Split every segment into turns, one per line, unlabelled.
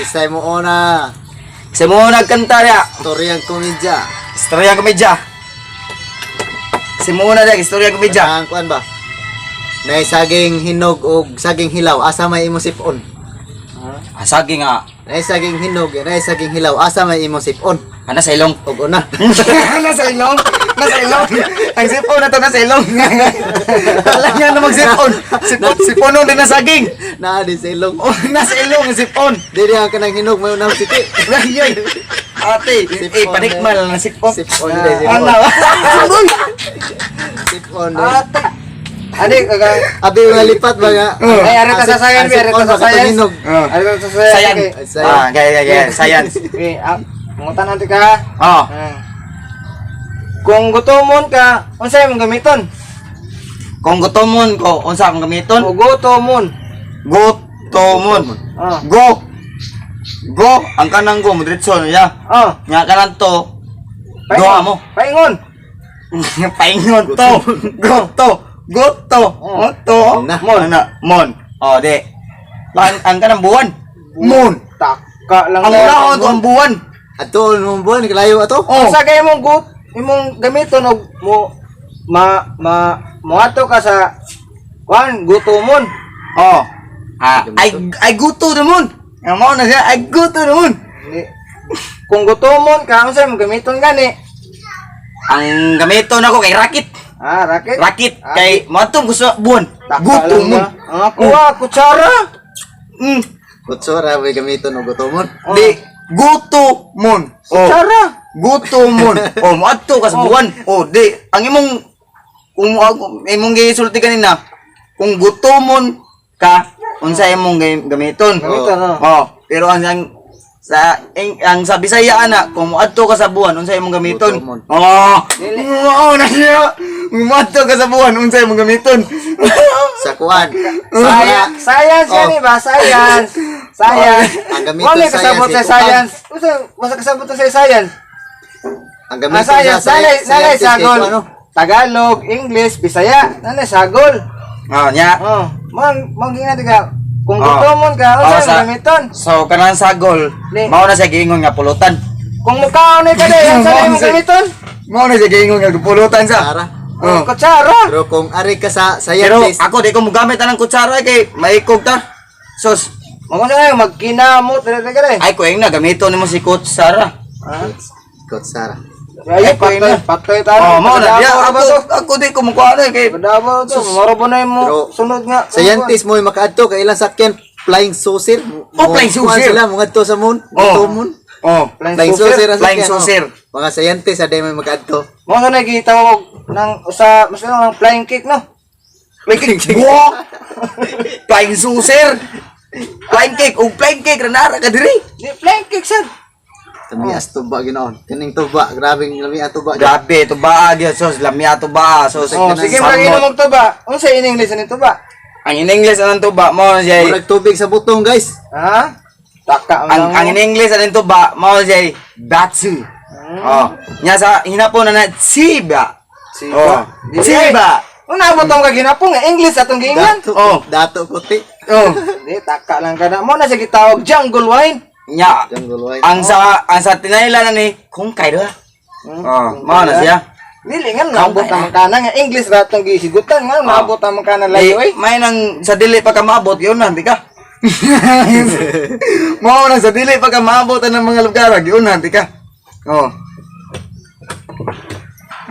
Isay mo una.
Kasi mo nagkanta niya.
Storyang komedya.
Istorya komedya. Kasi mo na niya, istorya komedya.
Ang kuan ba? Nay saging hinog o saging hilaw asa may imo sipon.
Saging nga.
Nay saging hinog, nay saging hilaw asa may imo sipon.
Ana sa ilong.
Og una.
Nasa ilong. Nasa ilong. Ang sipon na to nasa ilong. Wala niya na magsipon. Sipon nun din na saging.
Naa di sa ilong.
Oh, nasa ilong ang sipon.
Dili ang kanang hinog may unang siti.
Ngayon. Ate, panikmal na sipon.
Sipon din sipon.
Ano?
Sipon.
Ate. Adik, kagang
Abi nga lipat ba nga?
Ay, arita sa science, arita sa science.
Hinog.
Arita sa
Sayan.
science.
Gaya. Science.
Okay, mangutan natin ka.
Oh.
Kung gutomon ka, unsay mong gamiton?
Kung gutomon ko, unsa akong gamiton?
O gutomon.
Gutomon.
Ah.
Go. Ang kanang go, diretso niya. Nga kanang to. Doha mo.
Paingon.
Paingon to. Goto. Moto.
Na.
Mon. Oh, de. Ang kanang buwan. Moon.
Taka lang.
Ang unahon to ang buwan.
Ato mo buwan kalayo ato.
Oh.
Sa kay imong gamiton og mo ato ka sa kuan gutomon.
Oh. Ay guto naman. Ang mo na siya, ay guto naman.
Kung gutomon ka, unsay mong gamiton gani?
Ang gamiton ako kay Rakit.
Racket.
Rakit kay matong gusto buwan. Guto mo.
Ang ako kutsara.
Kutsura may gamiton og gutomon.
Di guto mon. Oh.
Kutsara.
Guto mon. Oh, moadto ka sa buwan. Oh, di ang imong gisulti kanina. Kung gutomon ka, unsa imong gamiton?
Gamiton,
Oh, pero ang sa Bisaya ana, kung moadto ka sa buwan, unsa imong gamiton?
Gutomon.
Oh. Oo na siya. Moadto ka sa buwan, unsa imong gamiton?
Sa kuan.
Science yan ba? Science.
Ang gamiton
Wala
sa
kasabot sa science. Masa kasabot sa science.
Ang gamiton
Science. Nanay sagol.
ano?
Tagalog, English, Bisaya. Nanay sagol.
Ah, nya.
Manggingat ka. Kung
Oh.
gutomon ka,
Oh,
unsay
sa-
mong gamiton?
So kanang sagol,
Ni.
mao na siya giingon nga pulutan.
Kung mukhaon ka day, unsay mong gamiton?
Mao na siya giingon nga pulutan sa.
Sara.
Oh.
Kutsara.
Pero kung ari ka sa
Pero
scientist,
ako di ko mogamit anang kutsara kay maikog ta. Sos,
Mga nga magkinamot dili ka day.
ay ko na gamito nimo si kutsara.
kutsara.
Ay, patay tayo.
Oh, mao na. Ya,
Padabo ba to?
ako di ko mukha na kay
Padabo to. Maro ba na mo
Pero,
sunod nga.
Scientist mo makaadto kay ilang sakyan flying saucer.
Flying saucer.
Sila mga adto sa moon.
Oh.
Moon.
Oh,
Flying saucer ang
flying
sakyan,
saucer.
oh. Mga scientist aday may makaadto.
Mo sa nagitawag ng usa mas ng flying kick no.
Flying cake. Wow! Flying saucer. Flying cake, og flying cake ra nara ka diri.
Di flying kick sad.
Tamias tuba ginoon. Kaning tuba, grabing lami tuba.
Grabe, to ba gyud sos lamya to ba sos.
Oh, sige mag-inom og tuba. Unsa in English ani tuba?
Ang in English anong tuba mo jay.
Murag tubig sa butong, guys.
Ha? Taka
Ang in English anong tuba mo jay batsu. Oh, nya sa hinapon na tsiba. Oh, tsiba.
Kung naabot ang kaginapong nga English atong giingnan.
Oh.
Dato puti.
Oh,
Di taka lang kada. Mo na sa gitawag jungle wine.
nya
Jungle wine.
ang sa tinailan na ni kung kay do. Oh, mo na siya.
Dili nga naabot ang kana nga English ra atong gisigutan nga naabot ang kana layo eh.
May nang sa dili pa ka maabot yun na, di ka. Mo na sa dili pa ka maabot ang mga lugar, yun na, di ka. Oh.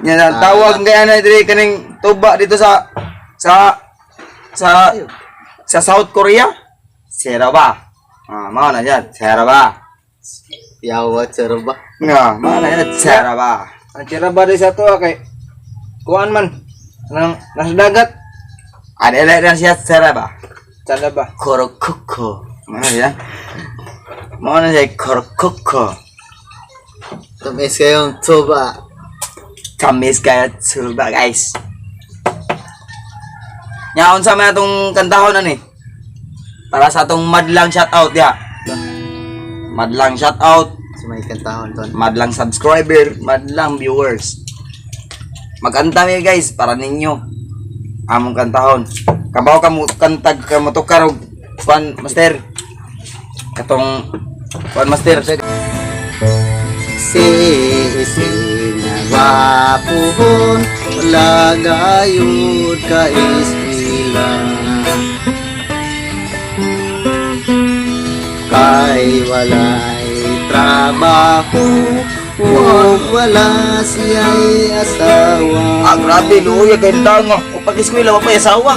Yan ang tawag nga na diri kaning tuba dito sa South Korea. Seraba. Ah, mo na yan, seraba.
Yawa cerba.
Nga, mo na yan, seraba.
Ang tira ba di sa to kay kuan man nang nasa dagat
Ada siya seraba.
sada ba?
Korokoko. Mana ya? Mana ya korokoko?
Tamis kayong tuba.
Kamis kaya suba guys. Nyaon sa mga itong kantahon na ni. Para sa itong madlang shoutout ya. Madlang shoutout.
Sa may kantahon ton.
Madlang subscriber. Madlang viewers. Magkanta mi guys para ninyo. Among kantahon. Kabaw ka mo kantag ka mo tukar og kuan master. katong Juan Master.
Nga gwapuhon, wala gayud ka eskwela. Kay walay trabaho, o wala siya'y asawa.
Ah, grabe, luya kay nga. O pag-eskwela, wapay asawa.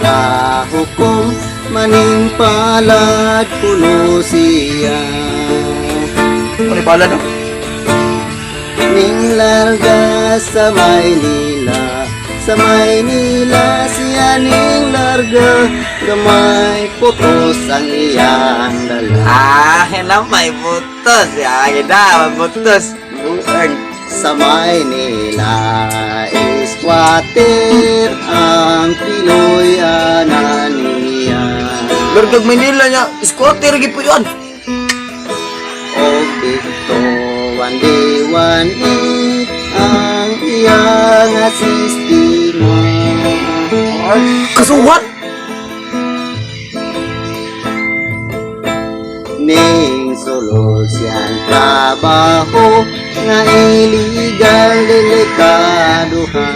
Nakahukom, maning palad puno siya.
Ano pala no?
Ning larga sa Maynila, sa Maynila siya ning larga, gamay putos ang iyang dala.
Ah, na may butos. Ya, kita butos. Buang.
Sa Maynila squatter ang Pinoy ananiya.
Lordog Manila niya, squatter gipo yun.
O dito one day one eat ang iyang sistema.
Kasuwat.
Ning sulod siyang trabaho nga illegal delikado ha.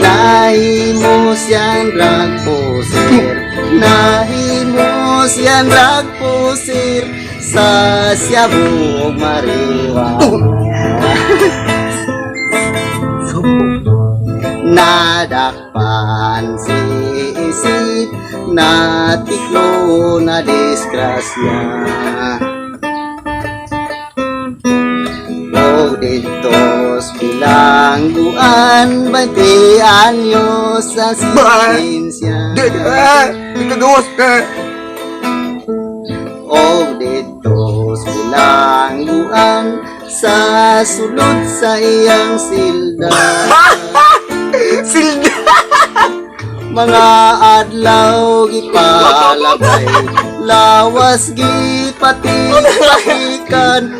Nahimo siyang drug poser, nahimo siyang drug poser sa siyabog marijuana. Nadakpan si isip, natiklo na disgrasya. O ditos bilangguan, 20 anyos sa sisinsya.
Di kagawas ka.
O ditos bilangguan, sa sulod sa iyang silda.
Silda.
Mga adlaw gipalagay, lawas gipati-patikan,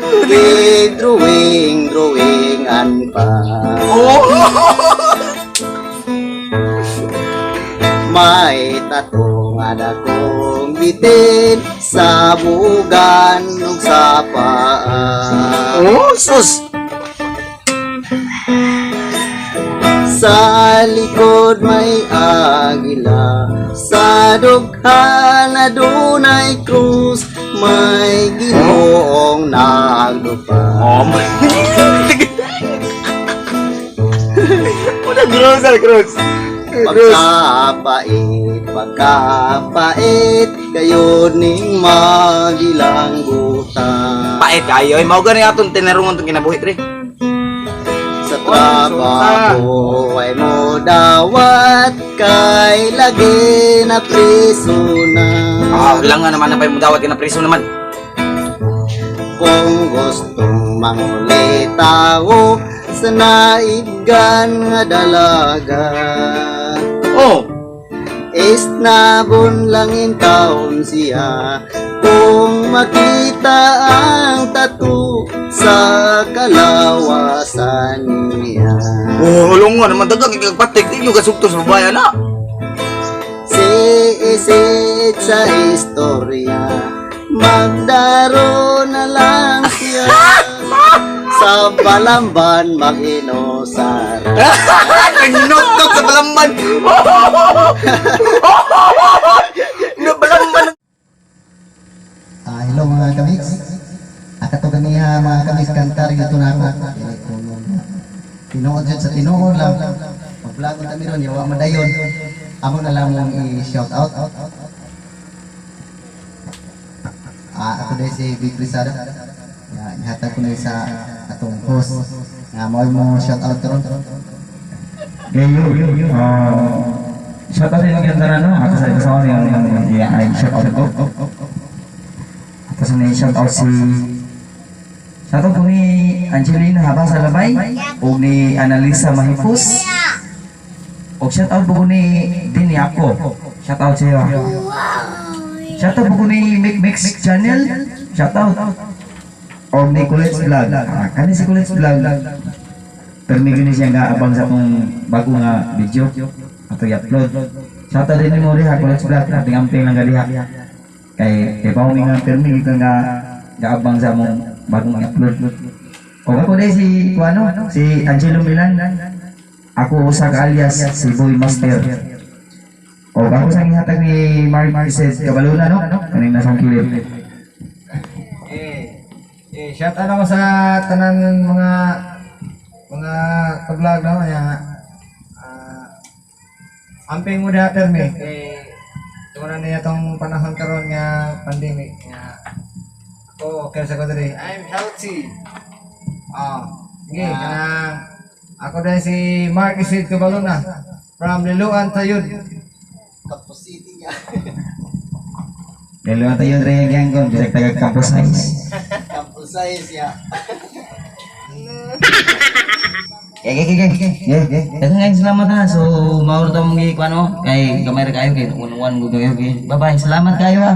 drawingan pa. May tatong adakong bitin sa bugan ug sa paa.
Oh, sus.
Sa likod may agila, sa dughan na dunay krus, may Ginoong nagdupa.
Una cruz.
Pagkapait, kayo ning magilang guta.
Pait kayo, ay mao gani aton tinarungan tong kinabuhi tre.
Sa trabaho ay mo dawat, kay lagi na priso na.
Ah, lang nga naman na pa yung dawat ka na priso naman.
Kung gustong manguli tao sa naigan nga dalaga,
Oh,
isnabon lang in taon siya, kung makita ang tatu sa kalawasan niya.
oh, ulong nga naman dagang ikagpatik di yung kasugtos sa babayan na.
Sisit sa istorya, magdaro na lang siya, sa balamban mag-inosara.
Nagnutok sa balamban. Balamban.
Hello mga kamiks. Akato ganiha mga kamiks kantar dito na ako. Tinuod dyan sa tinuod lang. Mag-vlog kami ron, yawa madayon. Amo na lang mong i-shout out. Ako dahil si Big Rizada. Ihatag ko na sa atong host. Nga mo shout out ron.
Shout out yung ganda na no? Ako sa kasama yung shout out ko. Tapos may shout out si shout out ko ni Angelina Habang Salabay o ni Annalisa Mahifus o shout out ko ni Dini Ako. Shout out sa iyo. Shout out ko ni Mix Channel. Shout out o ni Kulets Vlog. Kani si Kulets Vlog pero may gini siya nga abang sa akong bago nga video ato i-upload. Shout out din mo diha college vlog ating amping lang diha. Kay pahumingan nga permi ikaw nga gaabang sa mong bagong upload. O ako dai si kuano, si Angelo Milan. Ako usa ka alias si Boy Master. O ako sa gihatag ni Mark Marquez Cabaluna no? Kaning nasang kilid.
Shout out ako sa tanan mga ka-vlog no ya. Amping mo da permi kay tungod niya tong panahon karon nga pandemic nga ako okay sa ko diri. I'm healthy. Sige, ako dahil si Mark Isid Cabaluna from Liloan, Tayud.
Campus City niya.
Dalawa tayo rin yung ganggon, bisa taga campus size.
Campus size ya.
Daghang salamat ha. So, mauro to mong kuano kay gamay ra kayo kay unwan ko kayo. Bye-bye. Salamat kayo ha.